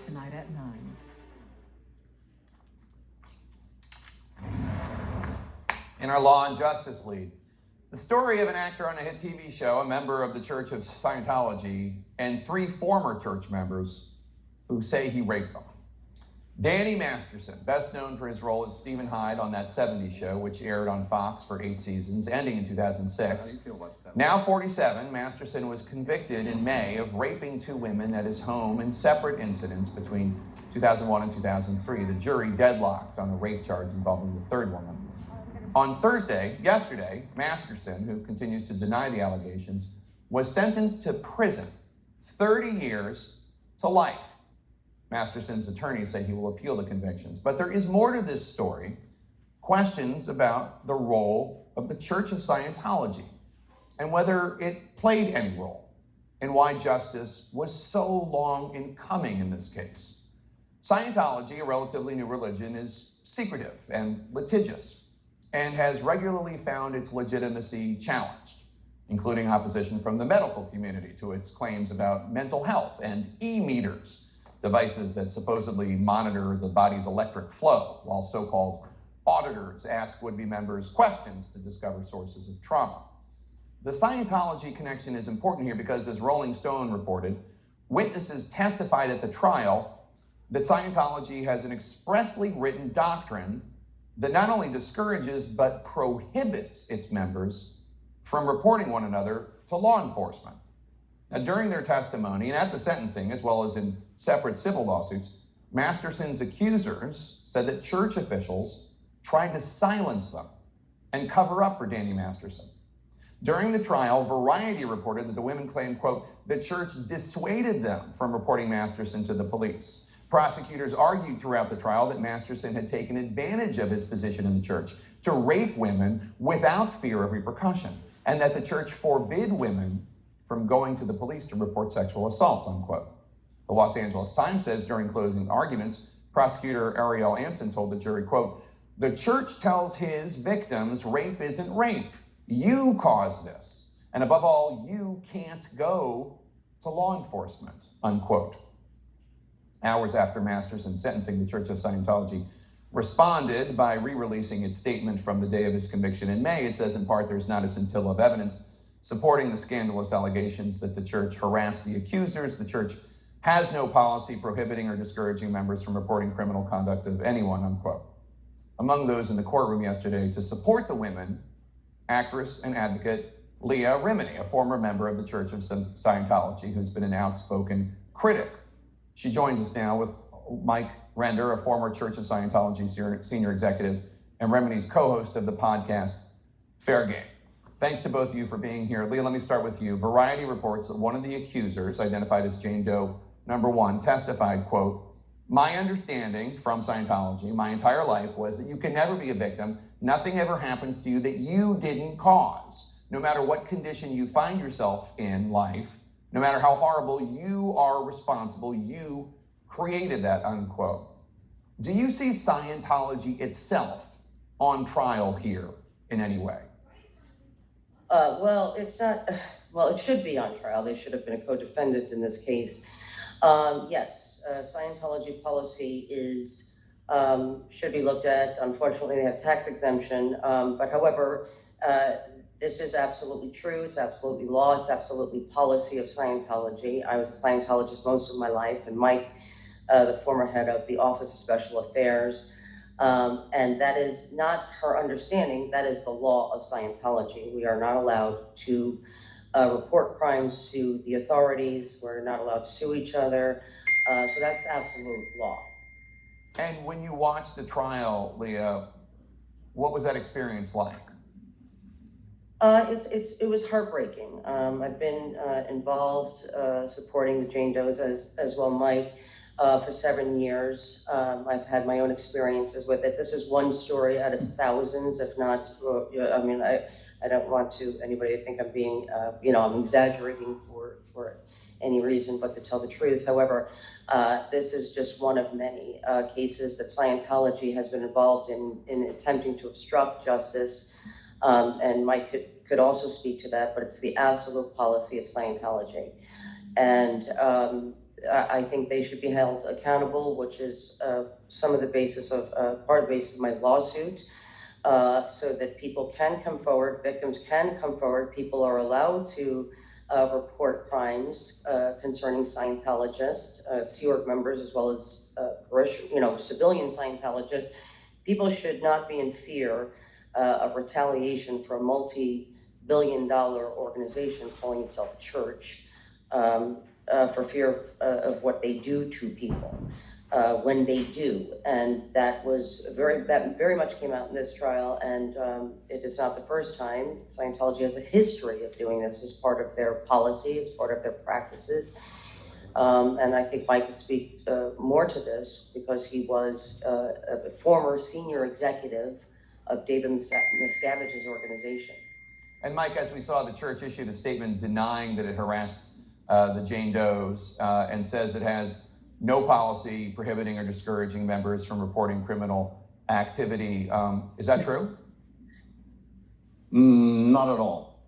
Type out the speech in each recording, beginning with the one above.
tonight at 9. In our Law and Justice lead, the story of an actor on a hit TV show, a member of the Church of Scientology, and 3 former church members who say he raped them. Danny Masterson, best known for his role as Stephen Hyde on That 70s Show, which aired on Fox for 8 seasons, ending in 2006. How do you feel about that? Now 47, Masterson was convicted in May of raping 2 women at his home in separate incidents between 2001 and 2003. The jury deadlocked on a rape charge involving the 3rd woman. On Thursday, yesterday, Masterson, who continues to deny the allegations, was sentenced to prison, 30 years to life. Masterson's attorneys say he will appeal the convictions. But there is more to this story, questions about the role of the Church of Scientology and whether it played any role and why justice was so long in coming in this case. Scientology, a relatively new religion, is secretive and litigious and has regularly found its legitimacy challenged, including opposition from the medical community to its claims about mental health and e-meters, devices that supposedly monitor the body's electric flow, while so-called auditors ask would-be members questions to discover sources of trauma. The Scientology connection is important here because, as Rolling Stone reported, witnesses testified at the trial that Scientology has an expressly written doctrine that not only discourages but prohibits its members from reporting one another to law enforcement. Now, during their testimony and at the sentencing, as well as in separate civil lawsuits, Masterson's accusers said that church officials tried to silence them and cover up for Danny Masterson. During the trial, Variety reported that the women claimed, quote, the church dissuaded them from reporting Masterson to the police. Prosecutors argued throughout the trial that Masterson had taken advantage of his position in the church to rape women without fear of repercussion, and that the church forbid women from going to the police to report sexual assault, unquote. The Los Angeles Times says during closing arguments, prosecutor Ariel Anson told the jury, quote, the church tells his victims rape isn't rape. You caused this. And above all, you can't go to law enforcement, unquote. Hours after Masterson's sentencing, the Church of Scientology responded by re-releasing its statement from the day of his conviction in May. It says, in part, there's not a scintilla of evidence supporting the scandalous allegations that the church harassed the accusers. The church has no policy prohibiting or discouraging members from reporting criminal conduct of anyone, unquote. Among those in the courtroom yesterday to support the women, actress and advocate Leah Remini, a former member of the Church of Scientology, who's been an outspoken critic. She joins us now with Mike Render, a former Church of Scientology senior executive and Remini's co-host of the podcast Fair Game. Thanks to both of you for being here. Leah, let me start with you. Variety reports that one of the accusers, identified as Jane Doe number 1, testified, quote, my understanding from Scientology my entire life was that you can never be a victim. Nothing ever happens to you that you didn't cause. No matter what condition you find yourself in life, no matter how horrible, you are responsible. You created that, unquote. Do you see Scientology itself on trial here in any way? Well, it's not, well, it should be on trial. They should have been a co-defendant in this case. Yes, Scientology policy is, should be looked at. Unfortunately, they have tax exemption. But however, this is absolutely true. It's absolutely law. It's absolutely policy of Scientology. I was a Scientologist most of my life, and Mike, the former head of the Office of Special Affairs. And that is not her understanding. That is the law of Scientology. We are not allowed to report crimes to the authorities. We're not allowed to sue each other. So that's absolute law. And when you watched the trial, Leah, what was that experience like? It was heartbreaking. I've been involved supporting the Jane Does as well, Mike, for 7 years. I've had my own experiences with it. This is one story out of thousands, if not, I mean, I don't want anybody to think I'm being, I'm exaggerating for any reason but to tell the truth. However, this is just one of many cases that Scientology has been involved in attempting to obstruct justice. And Mike could also speak to that, but it's the absolute policy of Scientology. And I think they should be held accountable, which is some of the basis of part of the basis of my lawsuit, so that people can come forward, victims can come forward, people are allowed to report crimes concerning Scientologists, Sea Org members, as well as civilian Scientologists. People should not be in fear of retaliation for a multi-billion-dollar organization calling itself a church, for fear of what they do to people when they do. And that very much came out in this trial, and it is not the first time. Scientology has a history of doing this as part of their policy, it's part of their practices. And I think Mike could speak more to this because he was a former senior executive of David Miscavige's organization. And Mike, as we saw, the church issued a statement denying that it harassed the Jane Does and says it has no policy prohibiting or discouraging members from reporting criminal activity. Is that true? Not at all.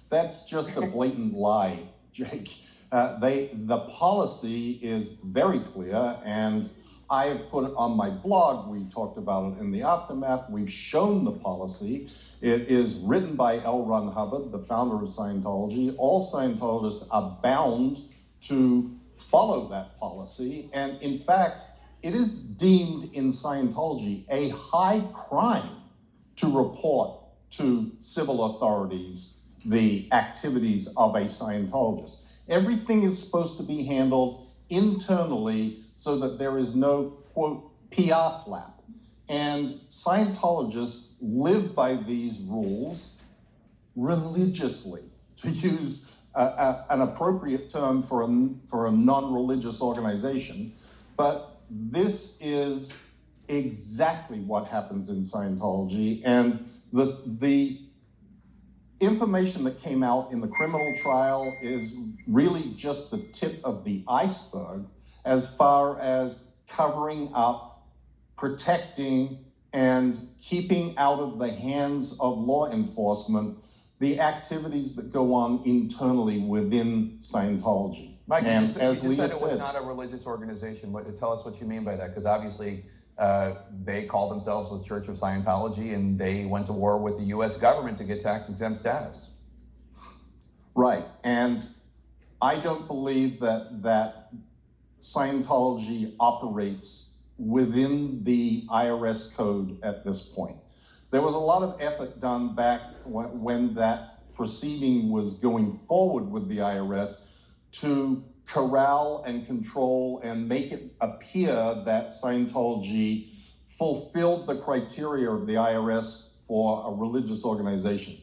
That's just a blatant lie, Jake. The policy is very clear, and I have put it on my blog. We talked about it in the aftermath. We've shown the policy. It is written by L. Ron Hubbard, the founder of Scientology. All Scientologists are bound to follow that policy. And in fact, it is deemed in Scientology a high crime to report to civil authorities the activities of a Scientologist. Everything is supposed to be handled internally so that there is no, quote, PR flap. And Scientologists live by these rules religiously, to use an appropriate term for a non-religious organization. But this is exactly what happens in Scientology. And the information that came out in the criminal trial is really just the tip of the iceberg as far as covering up, protecting, and keeping out of the hands of law enforcement the activities that go on internally within Scientology. Mike, you just said Leah it was not a religious organization. Tell us what you mean by that, because obviously they call themselves the Church of Scientology, and they went to war with the U.S. government to get tax-exempt status. Right, and I don't believe that Scientology operates within the IRS code at this point. There was a lot of effort done back when that proceeding was going forward with the IRS to corral and control and make it appear that Scientology fulfilled the criteria of the IRS for a religious organization.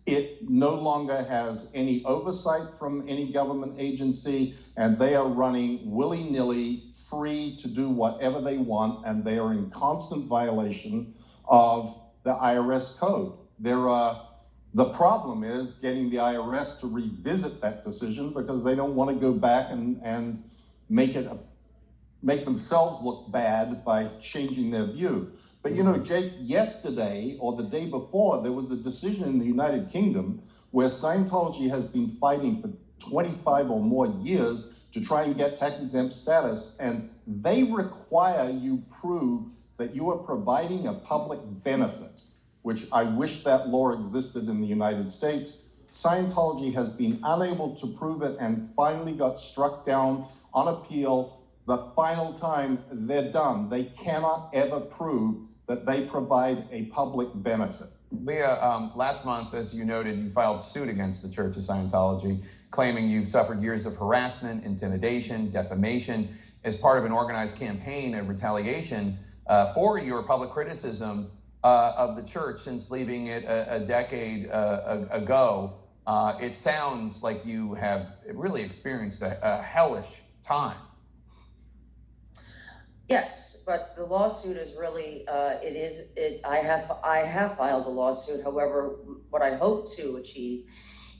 It no longer has any oversight from any government agency, and they are running willy-nilly, free to do whatever they want, and they are in constant violation of the IRS code. The problem is getting the IRS to revisit that decision because they don't want to go back and make themselves look bad by changing their view. But you know, Jake, yesterday or the day before, there was a decision in the United Kingdom where Scientology has been fighting for 25 or more years to try and get tax-exempt status, and they require you prove that you are providing a public benefit, which I wish that law existed in the United States. Scientology has been unable to prove it and finally got struck down on appeal. The final time they're done. They cannot ever prove that they provide a public benefit. Leah, last month, as you noted, you filed suit against the Church of Scientology, claiming you've suffered years of harassment, intimidation, defamation as part of an organized campaign of retaliation for your public criticism of the church since leaving it a decade ago. It sounds like you have really experienced a hellish time. Yes, but the lawsuit is really, I have filed a lawsuit. However, what I hope to achieve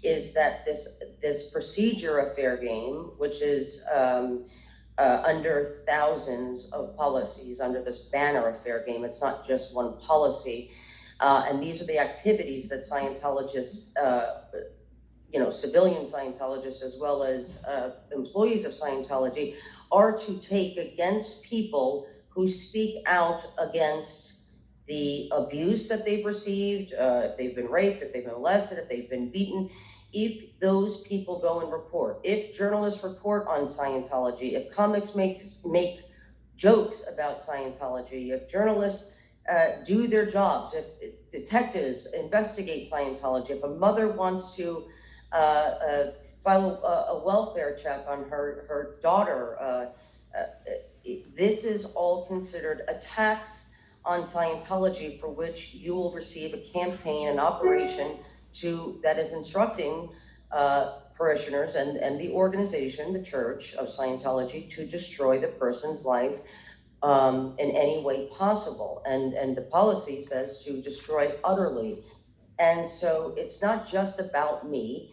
is that this procedure of fair game, which is under thousands of policies, under this banner of fair game, it's not just one policy, and these are the activities that Scientologists, civilian Scientologists as well as employees of Scientology, are to take against people who speak out against the abuse that they've received, if they've been raped, if they've been molested, if they've been beaten. If those people go and report, if journalists report on Scientology, if comics make jokes about Scientology, if journalists do their jobs, if detectives investigate Scientology, if a mother wants to file a welfare check on her daughter, this is all considered attacks on Scientology, for which you will receive a campaign, an operation that is instructing parishioners and the organization, the Church of Scientology, to destroy the person's life in any way possible. And the policy says to destroy utterly. And so it's not just about me.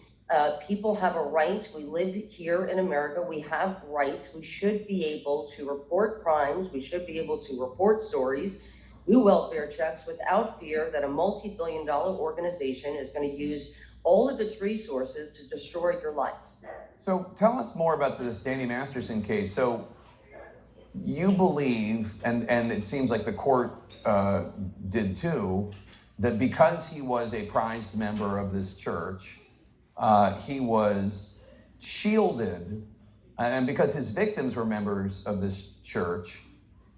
People have a right. We live here in America. We have rights. We should be able to report crimes. We should be able to report stories, do welfare checks without fear that a multi-billion-dollar organization is going to use all of its resources to destroy your life. So tell us more about this Danny Masterson case. So you believe, and it seems like the court did too, that because he was a prized member of this church, he was shielded, and because his victims were members of this church,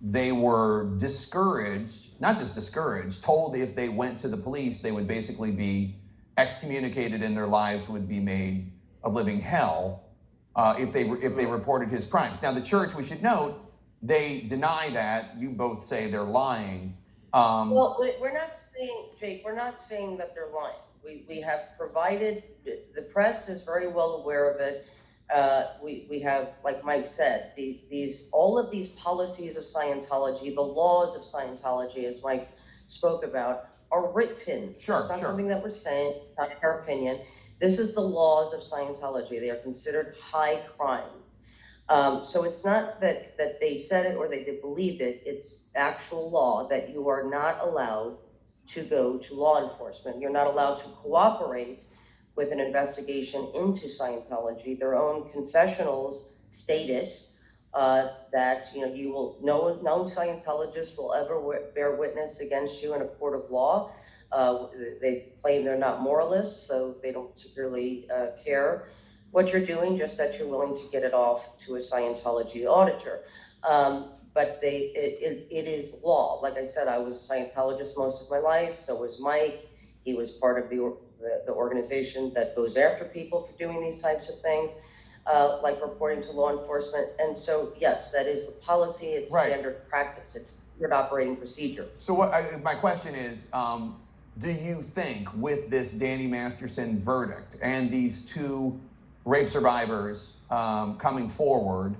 they were discouraged, not just discouraged, told if they went to the police, they would basically be excommunicated and their lives would be made a living hell if they reported his crimes. Now, the church, we should note, they deny that. You both say they're lying. Well, we're not saying, Jake, we're not saying that they're lying. We have provided, the press is very well aware of it. We have, like Mike said, all of these policies of Scientology, the laws of Scientology, as Mike spoke about, are written. Sure, it's not sure. something that we're saying, not our opinion. This is the laws of Scientology. They are considered high crimes. So it's not that they said it or they believed it. It's actual law that you are not allowed to go to law enforcement. You're not allowed to cooperate with an investigation into Scientology. Their own confessionals state it, that no Scientologist will ever bear witness against you in a court of law. They claim they're not moralists, so they don't particularly care what you're doing, just that you're willing to get it off to a Scientology auditor. But it is law. Like I said, I was a Scientologist most of my life. So was Mike. He was part of the organization that goes after people for doing these types of things, like reporting to law enforcement. And so, yes, that is the policy. It's Right. Standard practice. It's standard operating procedure. So my question is, do you think with this Danny Masterson verdict and these two rape survivors coming forward,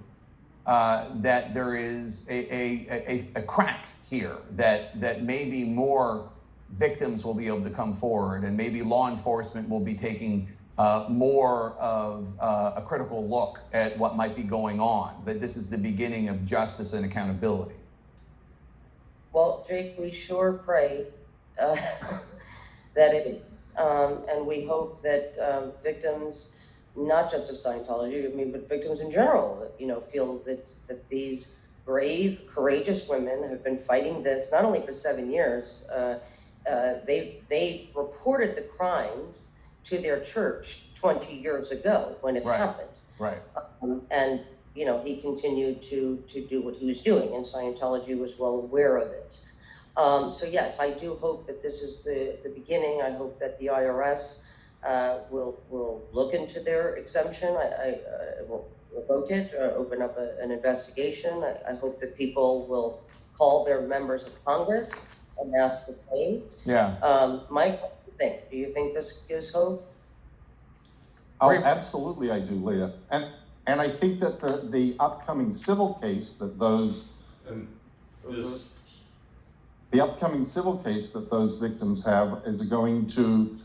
that there is a crack here, that maybe more victims will be able to come forward and maybe law enforcement will be taking more of a critical look at what might be going on, that this is the beginning of justice and accountability? Well, Jake, we sure pray that it is. And we hope that victims, not just of Scientology, but victims in general, feel that these brave, courageous women have been fighting this not only for 7 years. They reported the crimes to their church 20 years ago when it happened. Right. And he continued to do what he was doing, and Scientology was well aware of it. So yes, I do hope that this is the beginning. I hope that the IRS will look into their exemption. I will revoke it, or open up an investigation. I hope that people will call their members of Congress and ask the same. Yeah. Mike, what do you think? Do you think this gives hope? Oh, absolutely, I do, Leah. And I think that the upcoming civil case that those victims have is going to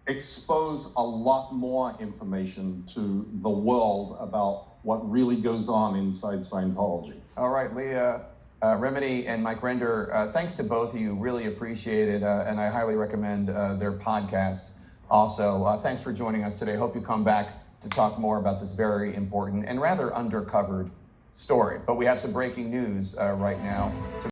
expose a lot more information to the world about what really goes on inside Scientology. All right, Leah Remini and Mike Render, thanks to both of you. Really appreciate it, and I highly recommend their podcast. also. Thanks for joining us today. Hope you come back to talk more about this very important and rather undercovered story. But we have some breaking news right now.